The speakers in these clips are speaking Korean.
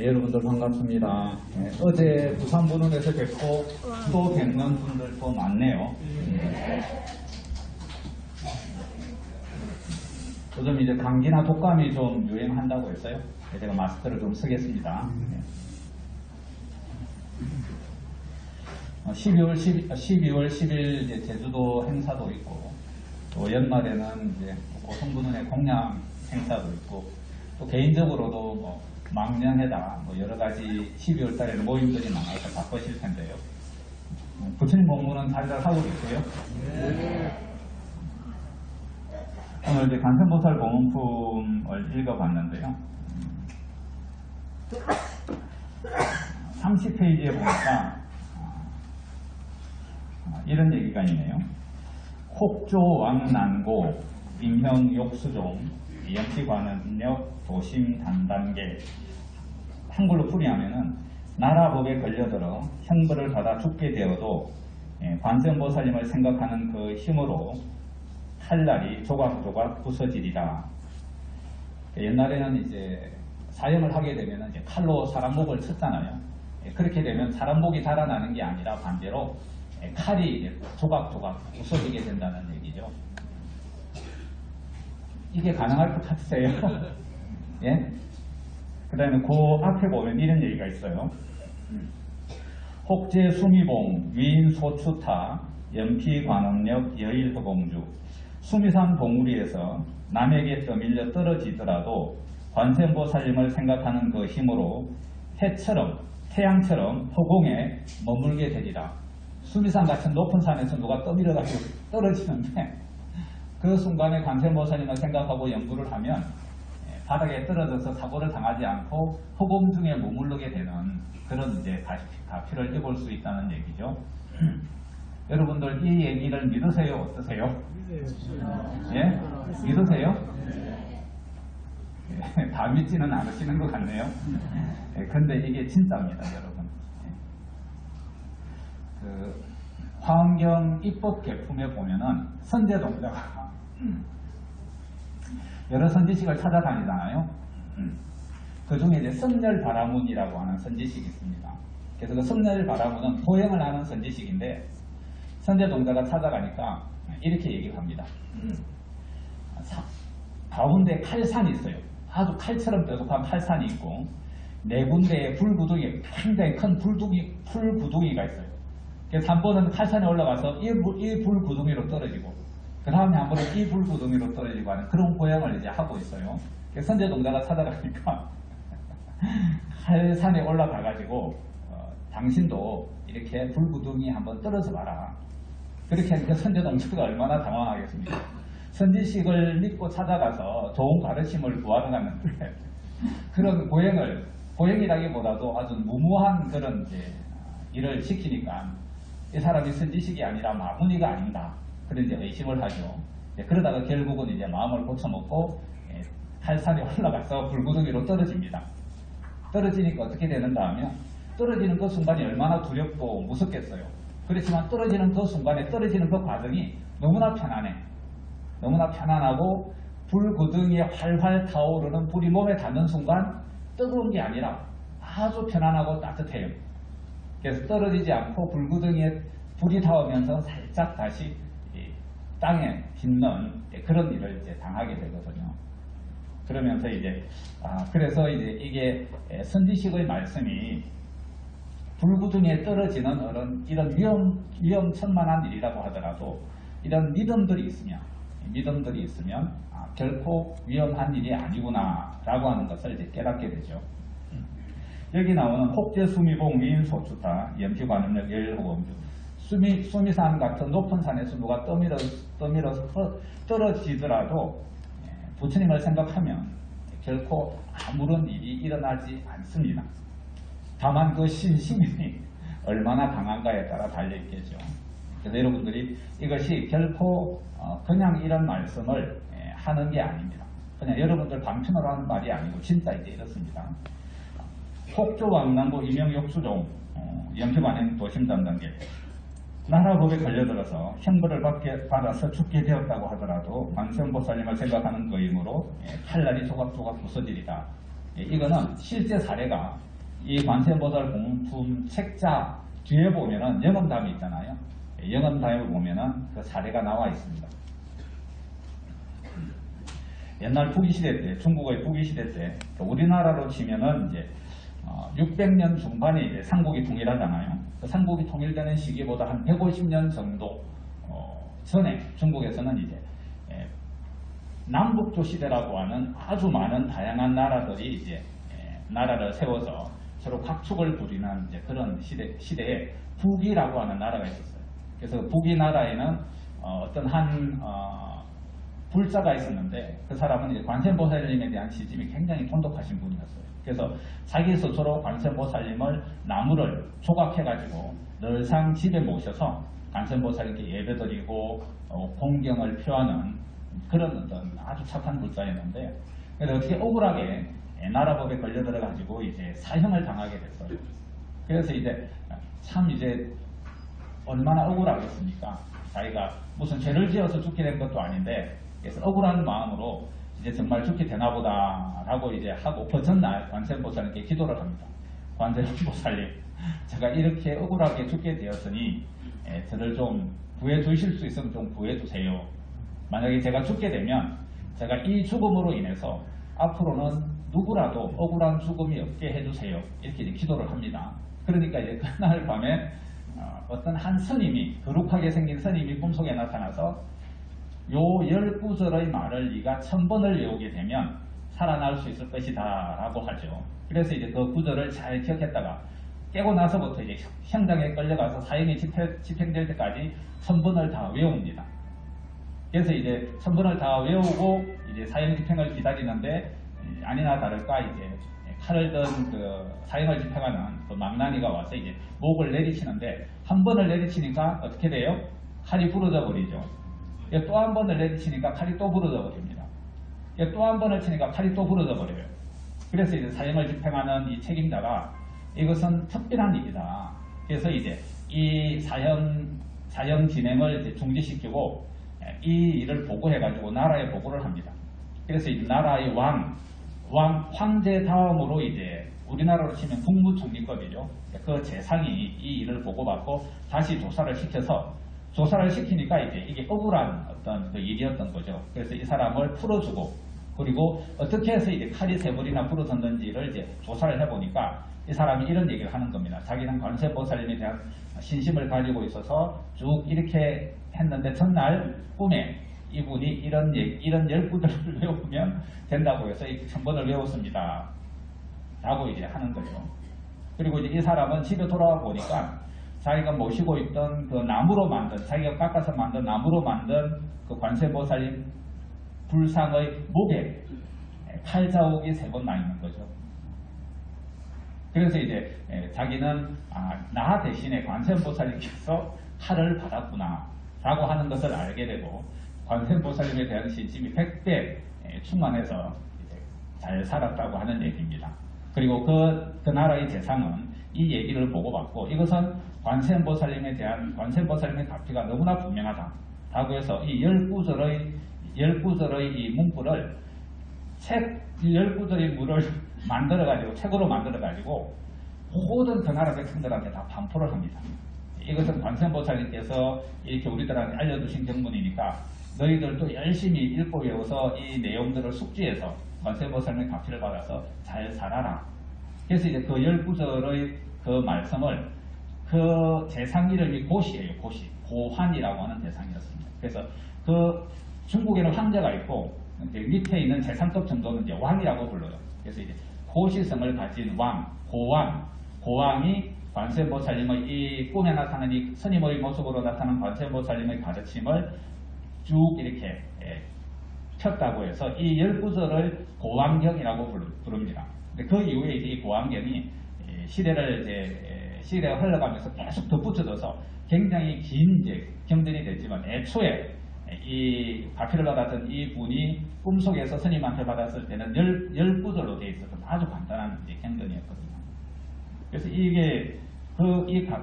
여러분들 반갑습니다. 어제 부산본원에서 뵙고 또 뵙는 분들도 많네요. 요즘 이제 감기나 독감이 좀 유행한다고 했어요. 제가 마스크를 좀 쓰겠습니다. 12월 10일 이제 제주도 행사도 있고, 또 연말에는 이제 고성군원의 공양 행사도 있고, 또 개인적으로도 뭐 망년회다, 뭐 여러 가지 12월 달에는 모임들이 많아서 바쁘실 텐데요. 부처님 공부는 잘 하고 계세요? 네. 오늘 이제 관세음보살 공원품을 읽어봤는데요. 30페이지에 보니까 이런 얘기가 있네요. 혹조왕난고 임형욕수종 염치관음력 도심단단계. 한글로 풀이하면은 나라법에 걸려들어 형벌을 받아 죽게 되어도 관세음보살님을 생각하는 그 힘으로 칼날이 조각조각 부서지리라. 옛날에는 이제 사형을 하게 되면 이제 칼로 사람 목을 쳤잖아요. 그렇게 되면 사람 목이 달아나는 게 아니라 반대로 칼이 조각조각 부서지게 된다는 얘기죠. 이게 가능할 것 같으세요? 예? 그 다음에 그 앞에 보면 이런 얘기가 있어요. 혹제 수미봉 위인소추타 연피관음력 여일허공주. 수미산 봉우리에서 남에게 떠밀려 떨어지더라도 관세음보살님을 생각하는 그 힘으로 해처럼 태양처럼 허공에 머물게 되리라. 수미산 같은 높은 산에서 누가 떠밀어가지고 떨어지는데 그 순간에 관세음보살님을 생각하고 연구를 하면 바닥에 떨어져서 사고를 당하지 않고 허공 중에 머무르게 되는 그런 이제 가피를 입을 수 있다는 얘기죠. 여러분들 이 얘기를 믿으세요? 어떠세요? 예? 믿으세요? 예, 다 믿지는 않으시는 것 같네요. 예, 근데 이게 진짜입니다, 여러분. 그 화엄경 입법 개품에 보면은 선제동자가 여러 선지식을 찾아다니잖아요. 그 중에 이제 성렬바라문이라고 하는 선지식이 있습니다. 그래서 그 성렬바라문은 포행을 하는 선지식인데 선제동자가 찾아가니까 이렇게 얘기를 합니다. 가운데 칼산이 있어요. 아주 칼처럼 뾰족한 칼산이 있고 네 군데에 불구덩이, 굉장히 큰 풀구덩이가 있어요. 그래서 한 번은 칼산에 올라가서 이 불구덩이로 떨어지고 그 다음에 한 번은 이 불구덩이로 떨어지고 하는 그런 고행을 이제 하고 있어요. 그래서 선제동자가 찾아가니까 칼산에 올라가가지고 당신도 이렇게 불구덩이 한번 떨어져 봐라. 그렇게 하니까 선제동자가 얼마나 당황하겠습니까? 선지식을 믿고 찾아가서 좋은 가르침을 구하러 갔는데 그런 고행이라기보다도 아주 무모한 그런 이제 일을 시키니까 이 사람이 선지식이 아니라 마무니가 아닌가 그런 이제 의심을 하죠. 그러다가 결국은 이제 마음을 고쳐먹고 칼산에 올라가서 불구덩이로 떨어집니다. 떨어지니까 어떻게 되는가 하면 떨어지는 그 순간이 얼마나 두렵고 무섭겠어요. 그렇지만 떨어지는 그 순간에 떨어지는 그 과정이 너무나 편안해. 너무나 편안하고 불구덩이에 활활 타오르는 불이 몸에 닿는 순간 뜨거운 게 아니라 아주 편안하고 따뜻해요. 그래서 떨어지지 않고 불구덩이에 불이 닿으면서 살짝 다시 땅에 딛는 그런 일을 이제 당하게 되거든요. 그러면서 이제 그래서 이제 이게 선지식의 말씀이 불구덩이에 떨어지는 이런 위험천만한 일이라고 하더라도 이런 믿음들이 있으면 결코 위험한 일이 아니구나 라고 하는 것을 이제 깨닫게 되죠. 여기 나오는 혹제수미봉 위인소추타 연피관음력 여일허공주. 수미산 같은 높은 산에서 누가 떠밀어서 떨어지더라도 부처님을 생각하면 결코 아무런 일이 일어나지 않습니다. 다만 그 신심이 얼마나 강한가에 따라 달려있겠죠. 그래서 여러분들이 이것이 결코 그냥 이런 말씀을 하는 게 아닙니다. 그냥 여러분들 방편으로 하는 말이 아니고 진짜 이제 이렇습니다. 혹조왕난고 임형욕수종 연피관행 도심단단계. 나라법에 걸려들어서 형벌을 받아서 죽게 되었다고 하더라도 관세음보살님을 생각하는 거이므로 칼날이 조각조각 부서지리다. 이거는 실제 사례가 이 관세음보살 공품 책자 뒤에 보면은 영음담이 있잖아요. 영음담에 보면은 그 사례가 나와 있습니다. 옛날 부기시대 때, 중국의 부기시대 때, 우리나라로 치면은 이제 600년 중반에 이제 삼국이 통일하잖아요. 그 삼국이 통일되는 시기보다 한 150년 정도 전에 중국에서는 이제 남북조 시대라고 하는 아주 많은 다양한 나라들이 이제 나라를 세워서 서로 각축을 부리는 이제 그런 시대에 북이라고 하는 나라가 있었어요. 그래서 북이 나라에는 어떤 한 불자가 있었는데 그 사람은 이제 관세음보살님에 대한 시집이 굉장히 돈독하신 분이었어요. 그래서 자기 스스로 관세음보살님을 나무를 조각해가지고 늘상 집에 모셔서 관세음보살님께 예배드리고 공경을 표하는 그런 어떤 아주 착한 불자였는데, 그래서 어떻게 억울하게 나라법에 걸려들어가지고 이제 사형을 당하게 됐어요. 그래서 이제 참 이제 얼마나 억울하겠습니까? 자기가 무슨 죄를 지어서 죽게 된 것도 아닌데, 그래서 억울한 마음으로 이제 정말 죽게 되나보다라고 이제 하고 그 전날 관세음보살님께 기도를 합니다. 관세음보살님, 제가 이렇게 억울하게 죽게 되었으니 저를 좀 구해주실 수 있으면 좀 구해주세요. 만약에 제가 죽게 되면 제가 이 죽음으로 인해서 앞으로는 누구라도 억울한 죽음이 없게 해주세요. 이렇게 이제 기도를 합니다. 그러니까 이제 그날 밤에 어떤 한 스님이, 거룩하게 생긴 스님이 꿈속에 나타나서 요 19절의 말을 네가 1000번을 외우게 되면 살아날 수 있을 것이다 라고 하죠. 그래서 이제 그 구절을 잘 기억했다가 깨고 나서부터 이제 형장에 끌려가서 사형이 집행될 때까지 1000번을 다 외웁니다. 그래서 이제 1000번을 다 외우고 이제 사형 집행을 기다리는데 아니나 다를까 이제 칼을 든 그 사형을 집행하는 그 망나니가 와서 이제 목을 내리치는데 한 번을 내리치니까 어떻게 돼요? 칼이 부러져 버리죠. 또 한 번을 내리치니까 칼이 또 부러져 버립니다. 또 한 번을 치니까 칼이 또 부러져 버려요. 그래서 이제 사형을 집행하는 이 책임자가 이것은 특별한 일이다. 그래서 이제 이 사형 진행을 이제 중지시키고 이 일을 보고해가지고 나라에 보고를 합니다. 그래서 이제 나라의 황제 다음으로 이제 우리나라로 치면 국무총리급이죠. 그 재상이 이 일을 보고받고 다시 조사를 시켜서 조사를 시키니까 이제 이게 억울한 어떤 그 일이었던 거죠. 그래서 이 사람을 풀어주고 그리고 어떻게 해서 이제 칼이 세 번이나 부러졌는지를 이제 조사를 해보니까 이 사람이 이런 얘기를 하는 겁니다. 자기는 관세음보살님에 대한 신심을 가지고 있어서 쭉 이렇게 했는데 전날 꿈에 이분이 이런 10구절을 외우면 된다고 해서 1000번을 외웠습니다. 라고 이제 하는 거죠. 그리고 이제 이 사람은 집에 돌아와 보니까 자기가 모시고 있던 그 나무로 만든, 자기가 깎아서 만든 나무로 만든 그 관세음보살님 불상의 목에 칼 자국이 3번 나 있는 거죠. 그래서 이제 자기는 나 대신에 관세음보살님께서 칼을 받았구나 라고 하는 것을 알게 되고 관세음보살님에 대한 신심이 100배 충만해서 이제 잘 살았다고 하는 얘기입니다. 그리고 그 나라의 재상은 이 얘기를 보고받고 이것은 관세음보살님에 대한 관세음보살님의 가피가 너무나 분명하다 라고 해서 이 19절의 이 문구를 책 19절의 문을 만들어가지고 책으로 만들어가지고 모든 그 나라 백성들한테 다 반포를 합니다. 이것은 관세음보살님께서 이렇게 우리들한테 알려주신 경문이니까 너희들도 열심히 읽고 외워서 이 내용들을 숙지해서 관세음보살님의 가피를 받아서 잘 살아라. 그래서 이제 그 19절의 그 말씀을 그 재상 이름이 고시예요. 고시. 고환이라고 하는 재상이었습니다. 그래서 그 중국에는 황제가 있고 밑에 있는 재상급 정도는 이제 왕이라고 불러요. 그래서 이제 고시성을 가진 왕, 고왕이 관세음보살님의 이 꿈에 나타나는 이 스님의 모습으로 나타난 관세음보살님의 가르침을 쭉 이렇게 폈다고 해서 이 19절을 고왕경이라고 부릅니다. 근데 그 이후에 이제 이 고왕경이 시대가 흘러가면서 계속 덧붙여져서 굉장히 긴 이제 경전이 됐지만 애초에 이 가피를 받았던 이 분이 꿈속에서 스님한테 받았을 때는 19절로 되어 있어서 아주 간단한 이제 경전이었거든요. 그래서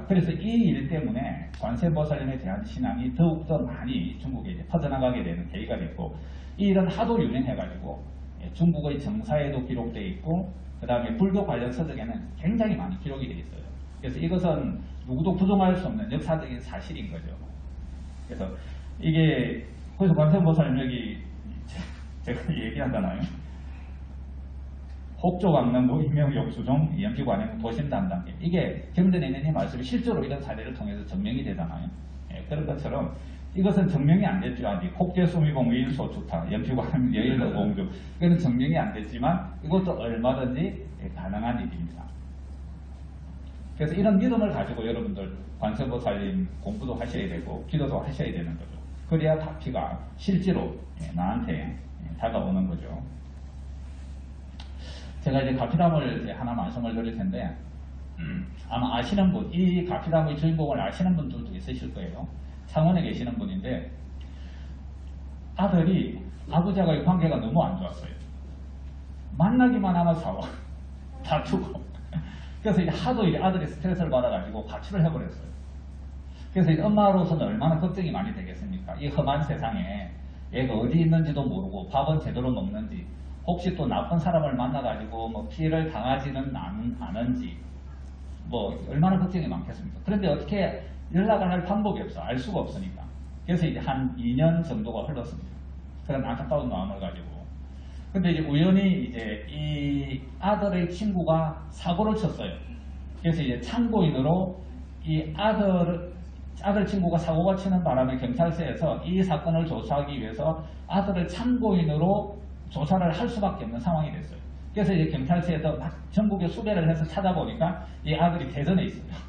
그래서 이 일 때문에 관세음보살님에 대한 신앙이 더욱더 많이 중국에 이제 퍼져나가게 되는 계기가 됐고 이 일은 하도 유명해가지고 중국의 정사에도 기록되어 있고 그 다음에 불교 관련 서적에는 굉장히 많이 기록이 되어 있어요. 그래서 이것은 누구도 부정할 수 없는 역사적인 사실인 거죠. 그래서 이게 그래서 관세음보살님 여기 제가 얘기하잖아요. 혹조강남부 임명역수종 연피관행 도심담당계 이게 경전에는 말씀이 실제로 이런 사례를 통해서 증명이 되잖아요. 예, 그런 것처럼 이것은 증명이 안 됐죠. 아직 혹제수미공 위인소주타 연피관행 여일도공주 이거는 증명이 안 됐지만 이것도 얼마든지 가능한 일입니다. 그래서 이런 믿음을 가지고 여러분들 관세음보살님 공부도 하셔야 되고 기도도 하셔야 되는 거죠. 그래야 답피가 실제로 나한테 다가오는 거죠. 제가 이제 가피담을 이제 하나 말씀을 드릴 텐데 아마 아시는 분, 이 가피담의 주인공을 아시는 분들도 있으실 거예요. 창원에 계시는 분인데 아들이 아버지와의 관계가 너무 안 좋았어요. 만나기만 하면 싸워. 다투고. 그래서 이제 하도 이제 아들이 스트레스를 받아가지고 가출을 해버렸어요. 그래서 이제 엄마로서는 얼마나 걱정이 많이 되겠습니까? 이 험한 세상에 얘가 어디 있는지도 모르고 밥은 제대로 먹는지 혹시 또 나쁜 사람을 만나가지고 뭐 피해를 당하지는 않은지 뭐 얼마나 걱정이 많겠습니까? 그런데 어떻게 연락을 할 방법이 없어. 알 수가 없으니까. 그래서 이제 한 2년 정도가 흘렀습니다. 그런 안타까운 마음을 가지고. 근데 이제 우연히 이제 이 아들의 친구가 사고를 쳤어요. 그래서 이제 참고인으로 이 아들 친구가 사고가 치는 바람에 경찰서에서 이 사건을 조사하기 위해서 아들을 참고인으로 조사를 할 수밖에 없는 상황이 됐어요. 그래서 이제 경찰서에서 막 전국에 수배를 해서 찾아보니까 이 아들이 대전에 있어요.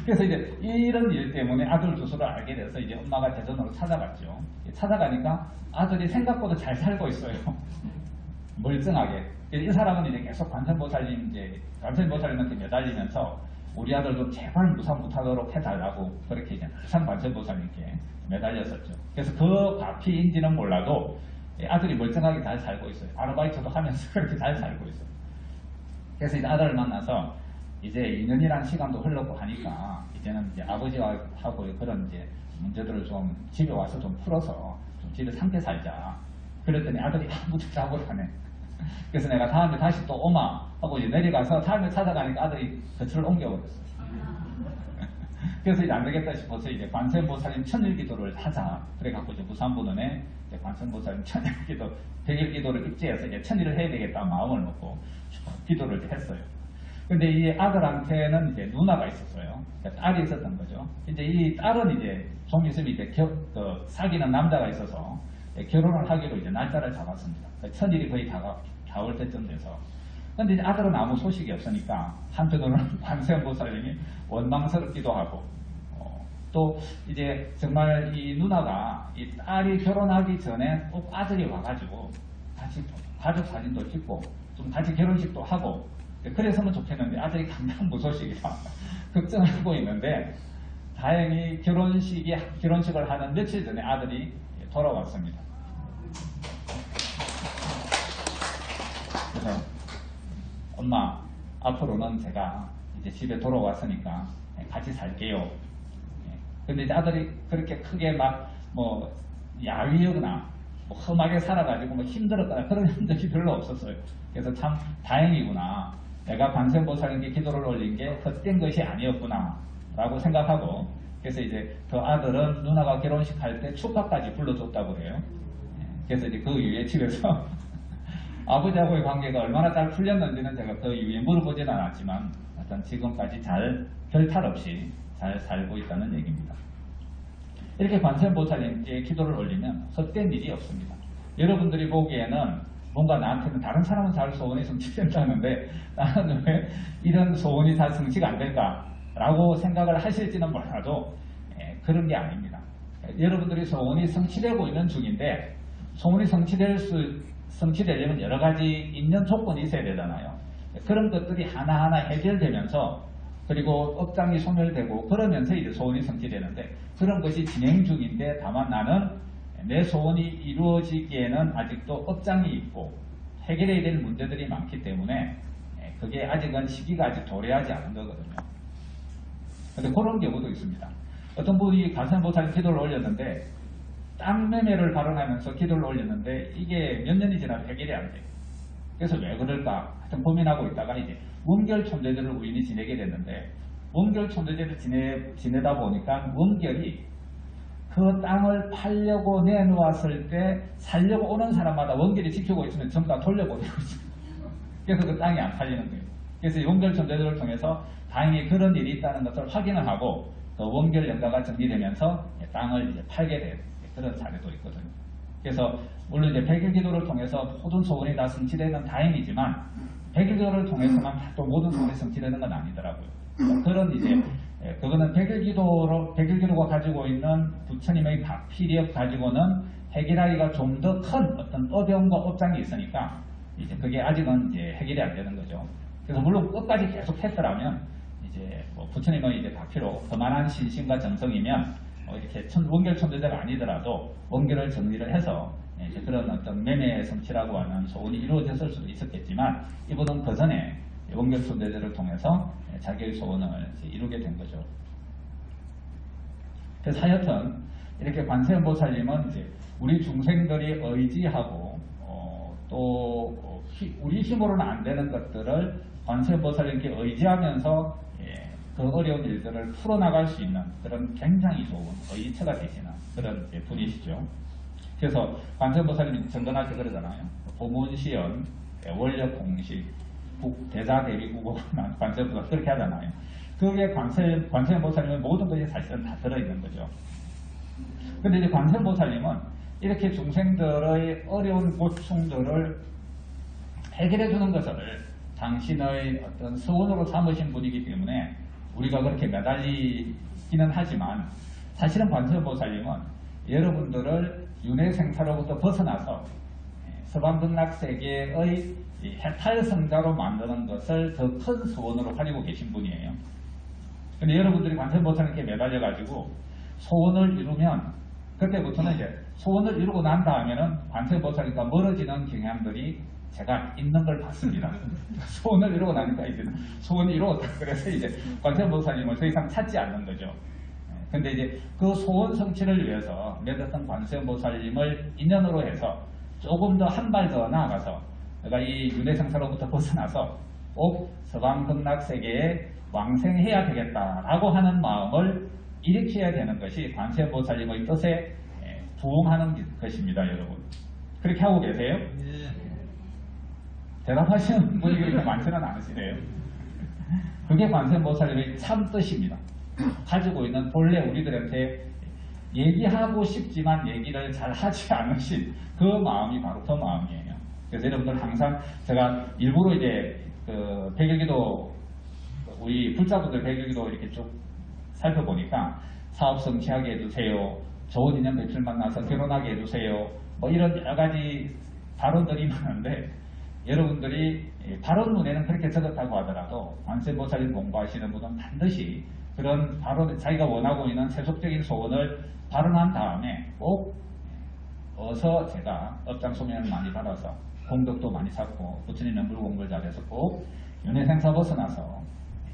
그래서 이제 이런 일 때문에 아들 주소를 알게 돼서 이제 엄마가 대전으로 찾아갔죠. 찾아가니까 아들이 생각보다 잘 살고 있어요. 멀쩡하게. 이 사람은 이제 계속 관세음보살님한테 매달리면서 우리 아들도 제발 무산 못하도록 해달라고 그렇게 이제 항상 관세음보살님께 매달렸었죠. 그래서 그 가피인지는 몰라도 아들이 멀쩡하게 잘 살고 있어요. 아르바이트도 하면서 그렇게 잘 살고 있어요. 그래서 이제 아들을 만나서 이제 2년이라는 시간도 흘렀고 하니까 이제는 이제 아버지와 하고 그런 이제 문제들을 좀 집에 와서 좀 풀어서 좀 집에 함께 살자. 그랬더니 아들이 아무도 자고를 하네. 그래서 내가 다음에 다시 또 오마 하고 이제 내려가서 다음에 찾아가니까 아들이 거처를 옮겨버렸어요. 그래서 이제 안 되겠다 싶어서 이제 관세음보살님 천일기도를 하자. 그래갖고 이제 부산본원에 관세음보살님 천일기도, 100일기도를 입지해서 이제 천일을 해야 되겠다 마음을 먹고 기도를 했어요. 근데 이 아들한테는 이제 누나가 있었어요. 딸이 있었던 거죠. 이제 이 딸은 이제 좀 있으면 이제 사귀는 남자가 있어서 결혼을 하기로 이제 날짜를 잡았습니다. 천일이 거의 다올 때쯤 돼서. 근데 이제 아들은 아무 소식이 없으니까 한편으로는 관세음보살님이 원망스럽기도 하고 또 이제 정말 이 누나가 이 딸이 결혼하기 전에 꼭 아들이 와가지고 같이 가족 사진도 찍고 좀 같이 결혼식도 하고 그랬으면 좋겠는데 아들이 당장 무소식이라 걱정하고 있는데 다행히 결혼식을 하는 며칠 전에 아들이 돌아왔습니다. 그래서 엄마 앞으로는 제가 이제 집에 돌아왔으니까 같이 살게요. 근데 이제 아들이 그렇게 크게 막 뭐 야위거나 뭐 험하게 살아가지고 뭐 힘들었거나 그런 흔적이 별로 없었어요. 그래서 참 다행이구나. 내가 관세음보살님께 기도를 올린 게 헛된 것이 아니었구나 라고 생각하고 그래서 이제 그 아들은 누나가 결혼식 할 때 축가까지 불러줬다고 그래요. 그래서 이제 그 이후에 집에서 아버지하고의 관계가 얼마나 잘 풀렸는지는 제가 그 이후에 물어보지는 않았지만 하여튼 지금까지 별 탈 없이 잘 살고 있다는 얘기입니다. 이렇게 관세음보살님께 기도를 올리면 헛된 일이 없습니다. 여러분들이 보기에는 뭔가 나한테는 다른 사람은 잘 소원이 성취된다는데 나는 왜 이런 소원이 다 성취가 안 될까라고 생각을 하실지는 몰라도 그런 게 아닙니다. 여러분들이 소원이 성취되고 있는 중인데 소원이 성취되려면 여러 가지 있는 조건이 있어야 되잖아요. 그런 것들이 하나하나 해결되면서 그리고 업장이 소멸되고 그러면서 이제 소원이 성취되는데 그런 것이 진행 중인데 다만 나는 내 소원이 이루어지기에는 아직도 업장이 있고 해결해야 될 문제들이 많기 때문에 그게 아직은 시기가 아직 도래하지 않은 거거든요. 근데 그런 경우도 있습니다. 어떤 분이 관세음보살 기도를 올렸는데 땅 매매를 발언하면서 기도를 올렸는데 이게 몇 년이 지나도 해결이 안 돼요. 그래서 왜 그럴까 하여튼 고민하고 있다가 이제 원결촌대제를 우연히 지내게 됐는데, 원결촌대제를 지내다 보니까 원결이 그 땅을 팔려고 내놓았을 때 살려고 오는 사람마다 원결이 지키고 있으면 전부 다 돌려보내고 있어요. 그래서 그 땅이 안 팔리는 거예요. 그래서 원결촌대제를 통해서 다행히 그런 일이 있다는 것을 확인을 하고 그 원결 연가가 정리되면서 땅을 이제 팔게 된 그런 사례도 있거든요. 그래서 물론 이제 백일기도를 통해서 모든 소원이 다 성취되는 건 다행이지만 백일기도를 통해서만 또 모든 소원이 성취되는 건 아니더라고요. 그런 이제 그거는 백일기도가 가지고 있는 부처님의 필력 가지고는 해결하기가 좀 더 큰 어떤 어려움과 업장이 있으니까 이제 그게 아직은 이제 해결이 안 되는 거죠. 그래서 물론 끝까지 계속 했더라면 이제 뭐 부처님의 이제 다피로 그만한 신심과 정성이면 이렇게 원결촌대제가 아니더라도 원결을 정리를 해서 이제 그런 어떤 매매 성취라고 하는 소원이 이루어졌을 수도 있었겠지만 이분은 그 전에 원결촌대제를 통해서 자기의 소원을 이루게 된 거죠. 그래서 하여튼 이렇게 관세음보살님은 이제 우리 중생들이 의지하고 또 우리 힘으로는 안 되는 것들을 관세음보살님께 의지하면서 그 어려운 일들을 풀어나갈 수 있는 그런 굉장히 좋은 의지처가 되시는 그런 분이시죠. 그래서 관세음보살님이 정근할 때 그러잖아요. 보문시연, 원력공식, 대자대비국어 관세음보살 그렇게 하잖아요. 그게 관세음보살님의 모든 것이 사실은 다 들어있는 거죠. 근데 이제 관세음보살님은 이렇게 중생들의 어려운 고충들을 해결해 주는 것을 당신의 어떤 서원으로 삼으신 분이기 때문에 우리가 그렇게 매달리기는 하지만 사실은 관세음보살님은 여러분들을 윤회생사로부터 벗어나서 서방극락세계의 해탈성자로 만드는 것을 더 큰 소원으로 가지고 계신 분이에요. 근데 여러분들이 관세음보살님께 매달려가지고 소원을 이루면 그때부터는 이제 소원을 이루고 난 다음에는 관세음보살님과 멀어지는 경향들이 제가 있는 걸 봤습니다. 소원을 이루고 나니까 이제 소원이 이루었다. 그래서 이제 관세음보살님을 더 이상 찾지 않는 거죠. 근데 이제 그 소원 성취를 위해서 맺었던 관세음보살님을 인연으로 해서 조금 더 한 발 더 나아가서 내가 이 윤회생사로부터 벗어나서 꼭 서방극락세계에 왕생해야 되겠다라고 하는 마음을 일으켜야 되는 것이 관세음보살님의 뜻에 부응하는 것입니다, 여러분. 그렇게 하고 계세요? 대답하시는 분이 그렇게 많지는 않으시네요. 그게 관세음보살님의 참 뜻입니다. 가지고 있는 본래 우리들한테 얘기하고 싶지만 얘기를 잘 하지 않으신 그 마음이 바로 그 마음이에요. 그래서 여러분들 항상 제가 일부러 이제 그 백일기도 우리 불자분들 백일기도 이렇게 쭉 살펴보니까 사업 성취하게 해주세요. 좋은 인연 배출 만나서 결혼하게 해주세요. 뭐 이런 여러 가지 발언들이 많은데 여러분들이 발언문에는 그렇게 적었다고 하더라도 관세음보살님 공부하시는 분은 반드시 그런 발언, 자기가 원하고 있는 세속적인 소원을 발언한 다음에 꼭 어서 제가 업장소명을 많이 받아서 공덕도 많이 쌓고 부처님의 물공부를 잘해서 꼭 윤회생사 벗어나서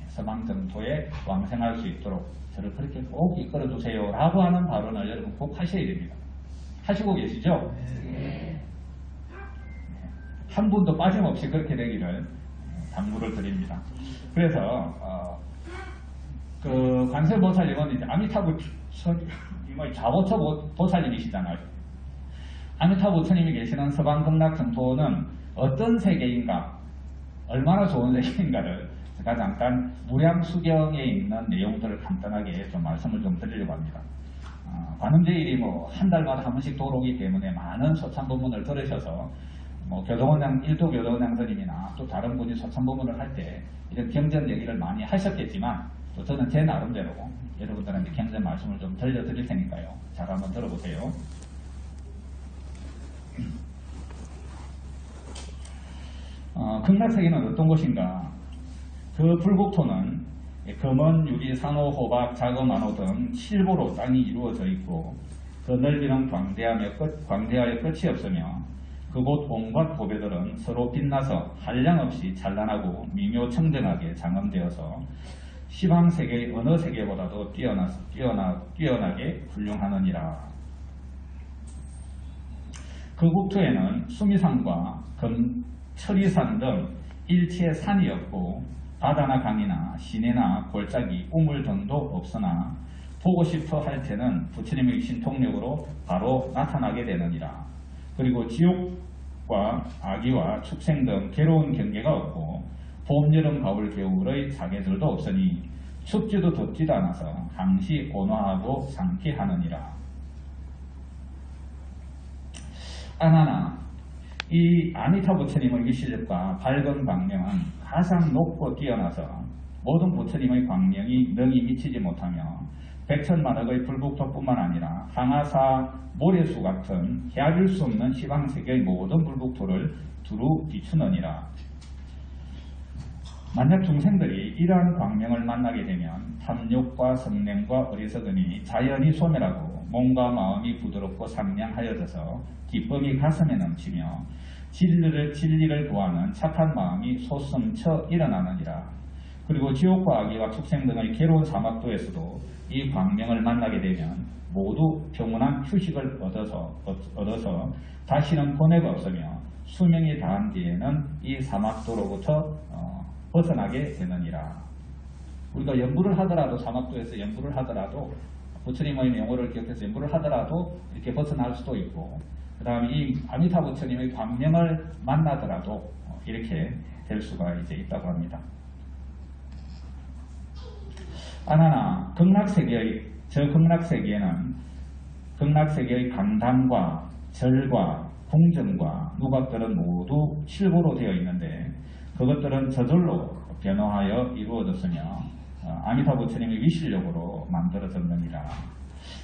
서방정토에 왕생할 수 있도록 저를 그렇게 꼭 이끌어주세요 라고 하는 발언을 여러분 꼭 하셔야 됩니다. 하시고 계시죠? 네. 한 분도 빠짐없이 그렇게 되기를 당부를 드립니다. 그래서 그 관세음보살님은 이제 아미타부 좌보처 보살님이시잖아요. 아미타부 부처님이 계시는 서방극락정토는 어떤 세계인가, 얼마나 좋은 세계인가를 제가 잠깐 무량수경에 있는 내용들을 간단하게 좀 말씀을 좀 드리려고 합니다. 관음제일이 뭐 한 달마다 한 번씩 돌아오기 때문에 많은 소참법문을 들으셔서 뭐 일도 교도원 양선님이나 또 다른 분이 소참법문을 할 때 이런 경전 얘기를 많이 하셨겠지만 또 저는 제 나름대로 여러분들한테 경전 말씀을 좀 들려드릴 테니까요. 잘 한번 들어보세요. 극락세계는 어떤 곳인가? 그 불국토는 금원, 유리, 산호, 호박, 자금, 안호 등 7보로 땅이 이루어져 있고 그 넓이는 광대하여 끝이 없으며 그곳 온갖 보배들은 서로 빛나서 한량없이 찬란하고 미묘청정하게 장엄되어서 시방세계의 어느 세계보다도 뛰어나게 훌륭하느니라. 그 국토에는 수미산과 철이산 등 일체의 산이 없고 바다나 강이나 시내나 골짜기, 우물 등도 없으나 보고 싶어 할 때는 부처님의 신통력으로 바로 나타나게 되느니라. 그리고 지옥과 아기와 축생 등 괴로운 경계가 없고 봄, 여름, 가을, 겨울의 사계절도 없으니 춥지도 덥지도 않아서 항시 온화하고 상쾌하느니라. 아나나, 이 아미타 부처님의 위실력과 밝은 광명은 가장 높고 뛰어나서 모든 부처님의 광명이 능히 미치지 못하며 백천만억의 불국토뿐만 아니라 항아사 모래수 같은 헤아릴 수 없는 시방세계의 모든 불국토를 두루 비추느니라. 만약 중생들이 이러한 광명을 만나게 되면 탐욕과 성냄과 어리석음이 자연히 소멸하고 몸과 마음이 부드럽고 상냥하여져서 기쁨이 가슴에 넘치며 진리를 구하는 착한 마음이 솟음쳐 일어나느니라. 그리고 지옥과 아기와 축생 등의 괴로운 사막도에서도 이 광명을 만나게 되면 모두 평온한 휴식을 얻어서 다시는 고뇌가 없으며 수명이 다한 뒤에는 이 사막도로부터 벗어나게 되느니라. 우리가 연부를 하더라도 사막도에서 연부를 하더라도 부처님의 명호를 기억해서 연부를 하더라도 이렇게 벗어날 수도 있고, 그 다음에 이 아미타 부처님의 광명을 만나더라도 이렇게 될 수가 이제 있다고 합니다. 아나나, 저 극락세계에는 극락세계의 강당과 절과 궁전과 누각들은 모두 실고로 되어 있는데 그것들은 저절로 변화하여 이루어졌으며 아미타 부처님의 위실력으로 만들어졌느니라.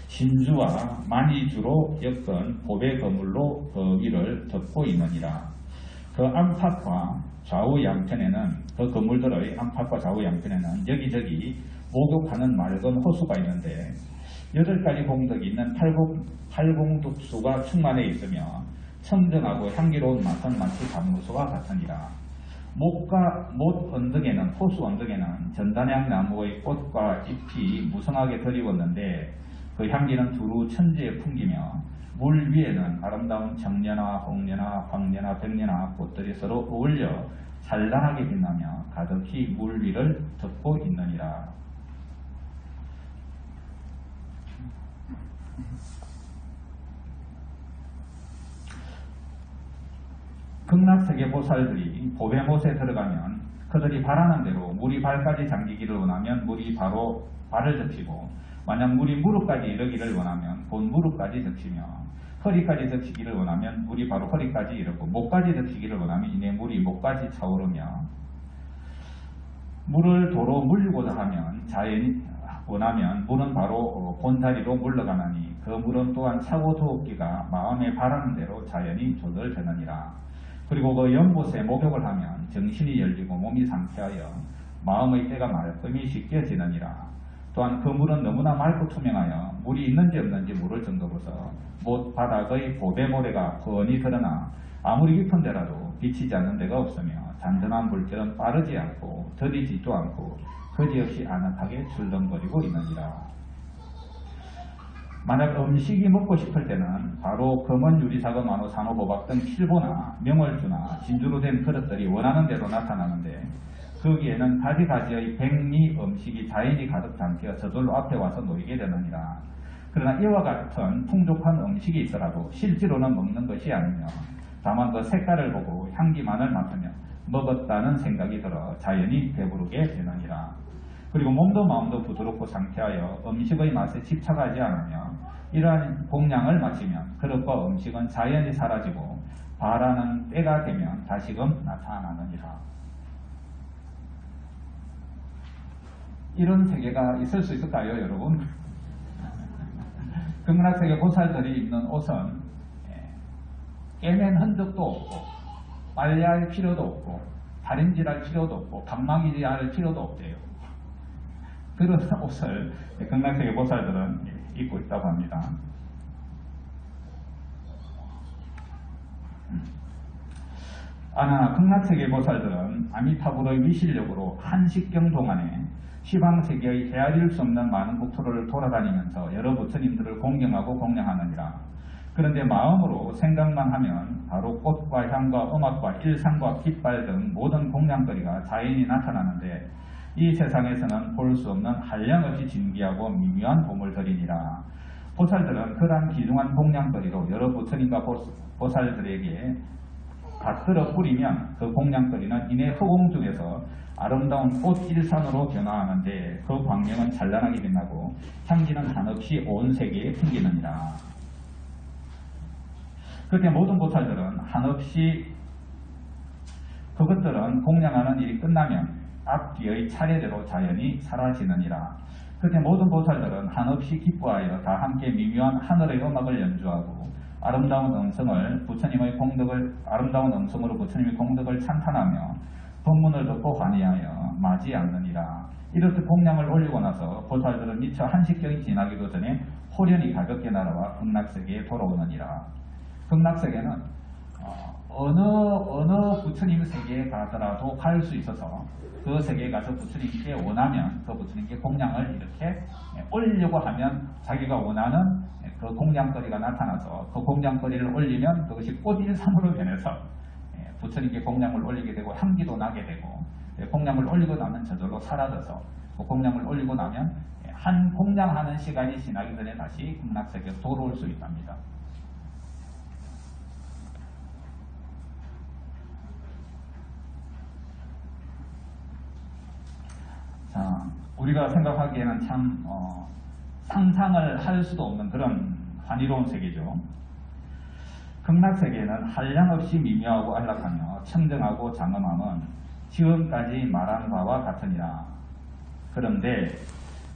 진주와 만이주로 엮은 보배 거물로 그 위를 덮고 있느니라. 그 안팎과 좌우 양편에는 그 거물들의 안팎과 좌우 양편에는 여기저기 목욕하는 맑은 호수가 있는데 8가지 공덕이 있는 팔공덕수가 충만해 있으며 청정하고 향기로운 맛은 마치 단무수와 같으니라. 못 언덕에는, 호수 언덕에는 전단향 나무의 꽃과 잎이 무성하게 들이웠는데 그 향기는 두루 천지에 풍기며 물 위에는 아름다운 정려나 홍려나 황려나 백려나 꽃들이 서로 어울려 찬란하게 빛나며 가득히 물 위를 덮고 있느니라. 극락세계 보살들이 보배못에 들어가면 그들이 바라는 대로 물이 발까지 잠기기를 원하면 물이 바로 발을 덮이고, 만약 물이 무릎까지 이르기를 원하면 곧 무릎까지 덮이며, 허리까지 덮이기를 원하면 물이 바로 허리까지 이르고, 목까지 덮이기를 원하면 이내 물이 목까지 차오르며, 물을 도로 물고자 하면 자연이 원하면 물은 바로 본다리로 물러가나니 그 물은 또한 차고 더욱기가 마음에 바라는 대로 자연히 조절되느니라. 그리고 그 연못에 목욕을 하면 정신이 열리고 몸이 상쾌하여 마음의 때가 말끔히 씻겨지느니라. 또한 그 물은 너무나 맑고 투명하여 물이 있는지 없는지 모를 정도로서 못 바닥의 보배모래가 훤히 드러나 아무리 깊은 데라도 비치지 않는 데가 없으며 잔잔한 물결은 빠르지 않고 더디지도 않고 거지없이 아늑하게 출렁거리고 있느니라. 만약 음식이 먹고 싶을 때는 바로 검은 유리사과 만호 산호 호박 등 필보나 명월주나 진주로 된 그릇들이 원하는 대로 나타나는데 거기에는 가지가지의 백미 음식이 자연히 가득 담겨 저절로 앞에 와서 놓이게 되느니라. 그러나 이와 같은 풍족한 음식이 있어라도 실제로는 먹는 것이 아니며 다만 그 색깔을 보고 향기만을 맡으며 먹었다는 생각이 들어 자연히 배부르게 되느니라. 그리고 몸도 마음도 부드럽고 상쾌하여 음식의 맛에 집착하지 않으며 이러한 공양을 마치면 그릇과 음식은 자연히 사라지고 바라는 때가 되면 다시금 나타나느니라. 이런 세계가 있을 수 있을까요, 여러분? 극락세계 보살들이 입는 옷은 깨맨 흔적도 없고 빨래할 필요도 없고 다림질할 필요도 없고 방망이질 필요도 없대요. 그런 옷을 극락세계 보살들은 입고 있다고 합니다. 아나 극락세계 보살들은 아미타불의 위실력으로 한식경 동안에 시방세계의 헤아릴 수 없는 많은 국토를 돌아다니면서 여러 부처님들을 공경하고 공양하느니라. 그런데 마음으로 생각만 하면 바로 꽃과 향과 음악과 일상과 깃발 등 모든 공양거리가 자연히 나타나는데 이 세상에서는 볼 수 없는 한량없이 진귀하고 미묘한 보물들이니라. 보살들은 그러한 귀중한 공양거리로 여러 부처님과 보살들에게 받들어 뿌리면 그 공양거리는 이내 허공 중에서 아름다운 꽃 일산으로 변화하는데 그 광명은 찬란하게 빛나고 향기는 한없이 온 세계에 풍기느니라. 그때 모든 보살들은 한없이 그것들은 공양하는 일이 끝나면 앞뒤의 차례대로 자연히 사라지느니라. 그때 모든 보살들은 한없이 기뻐하여 다 함께 미묘한 하늘의 음악을 연주하고 아름다운 음성으로 부처님의 공덕을 찬탄하며 법문을 듣고 환희하여 맞이 않느니라. 이렇게 공양을 올리고 나서 보살들은 미처 한식경이 지나기도 전에 호련히 가볍게 날아와 극락세계에 돌아오느니라. 극락세계는 어느 부처님 세계에 가더라도 갈 수 있어서 그 세계에 가서 부처님께 원하면 그 부처님께 공양을 이렇게 올리려고 하면 자기가 원하는 그 공양거리가 나타나서 그 공양거리를 올리면 그것이 꽃일삼으로 변해서 부처님께 공양을 올리게 되고 향기도 나게 되고 공양을 올리고 나면 저절로 사라져서 그 공양을 올리고 나면 한 공양하는 시간이 지나기 전에 다시 극락세계로 돌아올 수 있답니다. 자, 우리가 생각하기에는 참 상상을 할 수도 없는 그런 환희로운 세계죠. 극락세계는 한량없이 미묘하고 안락하며 청정하고 장엄함은 지금까지 말한 바와 같으니라. 그런데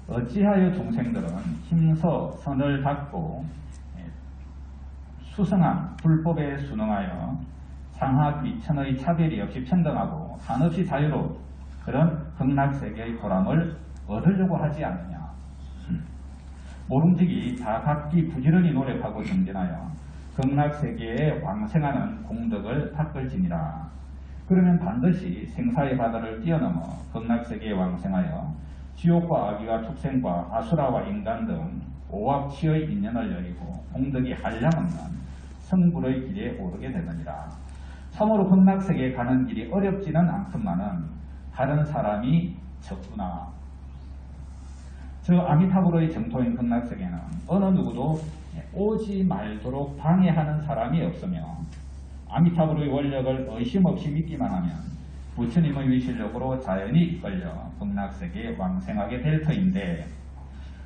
어찌하여 중생들은 힘서 선을 닦고 수성한 불법에 순응하여 상하 위천의 차별이 없이 평등하고 한없이 자유로운 그런 극락세계의 보람을 얻으려고 하지 않느냐. 모름지기 다 각기 부지런히 노력하고 정진하여 극락세계에 왕생하는 공덕을 닦을지니라. 그러면 반드시 생사의 바다를 뛰어넘어 극락세계에 왕생하여 지옥과 아기와 축생과 아수라와 인간 등 오합치의 인연을 여의고 공덕이 한량없는 성불의 길에 오르게 되느니라. 참으로 극락세계에 가는 길이 어렵지는 않건만은 다른 사람이 적구나. 저 아미타불의 정토인 극락세계는 어느 누구도 오지 말도록 방해하는 사람이 없으며 아미타불의 원력을 의심 없이 믿기만 하면 부처님의 위실력으로 자연히 이끌려 극락세계에 왕생하게 될 터인데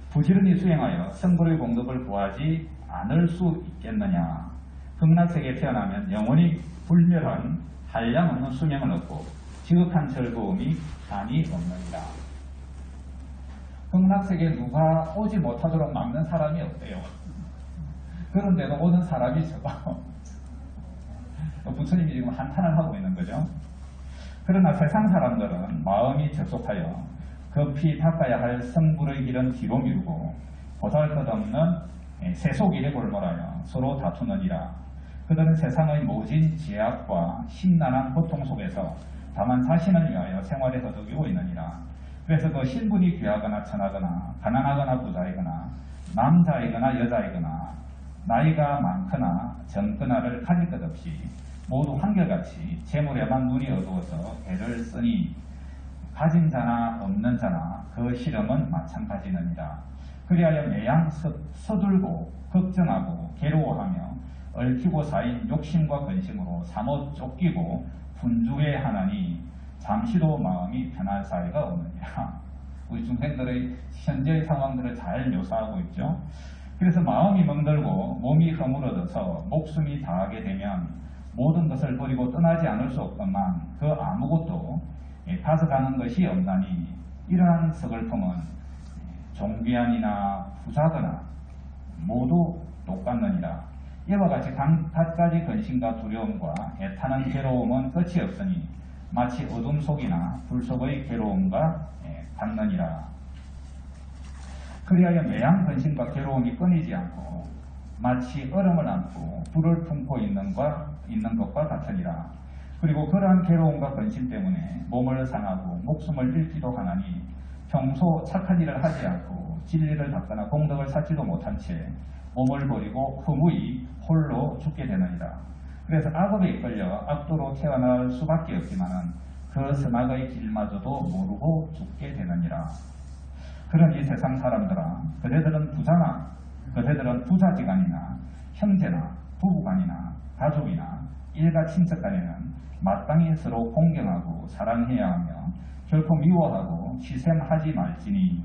부지런히 수행하여 성불의 공덕을 구하지 않을 수 있겠느냐. 극락세계에 태어나면 영원히 불멸한 한량없는 수명을 얻고 지극한 즐거움이 한이 없느니라. 극락세계에 누가 오지 못하도록 막는 사람이 없대요. 그런데도 오는 사람이 적어. 부처님이 지금 한탄을 하고 있는 거죠. 그러나 세상 사람들은 마음이 접속하여 급히 닦아야 할 성불의 길은 뒤로 미루고 보잘것없는 세속일에 골몰하여 서로 다투느니라. 그들은 세상의 모진 제약과 심란한 고통 속에서 다만 자신을 위하여 생활에 허덕이고 있느니라. 그래서 그 신분이 귀하거나 천하거나 가난하거나 부자이거나 남자이거나 여자이거나 나이가 많거나 젊거나를 가릴 것 없이 모두 한결같이 재물에만 눈이 어두워서 애를 쓰니 가진 자나 없는 자나 그 시름은 마찬가지느니라. 그리하여 매양 서둘고 걱정하고 괴로워하며 얽히고 쌓인 욕심과 근심으로 사뭇 쫓기고 분주해하나니 잠시도 마음이 편할 사이가 없느니라. 우리 중생들의 현재의 상황들을 잘 묘사하고 있죠. 그래서 마음이 멍들고 몸이 허물어져서 목숨이 다하게 되면 모든 것을 버리고 떠나지 않을 수 없건만 그 아무것도 가져가는 것이 없나니 이러한 서글픔은 종비안이나 부자거나 모두 똑같느니라. 이와 같이 갖가지 근심과 두려움과 애타는 괴로움은 끝이 없으니 마치 어둠 속이나 불 속의 괴로움과 같느니라. 그리하여 매양 근심과 괴로움이 끊이지 않고 마치 얼음을 안고 불을 품고 있는 것과 같으니라. 그리고 그러한 괴로움과 근심 때문에 몸을 상하고 목숨을 잃기도 하나니 평소 착한 일을 하지 않고 진리를 닦거나 공덕을 쌓지도 못한 채 몸을 버리고 허무히 홀로 죽게 되느니라. 그래서 악업에 이끌려 악도로 태어날 수밖에 없지만은 그 선악의 길마저도 모르고 죽게 되느니라. 그러니 세상 사람들아, 그대들은 부자나 그대들은 부자지간이나 형제나 부부간이나 가족이나 일가 친척 간에는 마땅히 서로 공경하고 사랑해야 하며 결코 미워하고 시샘하지 말지니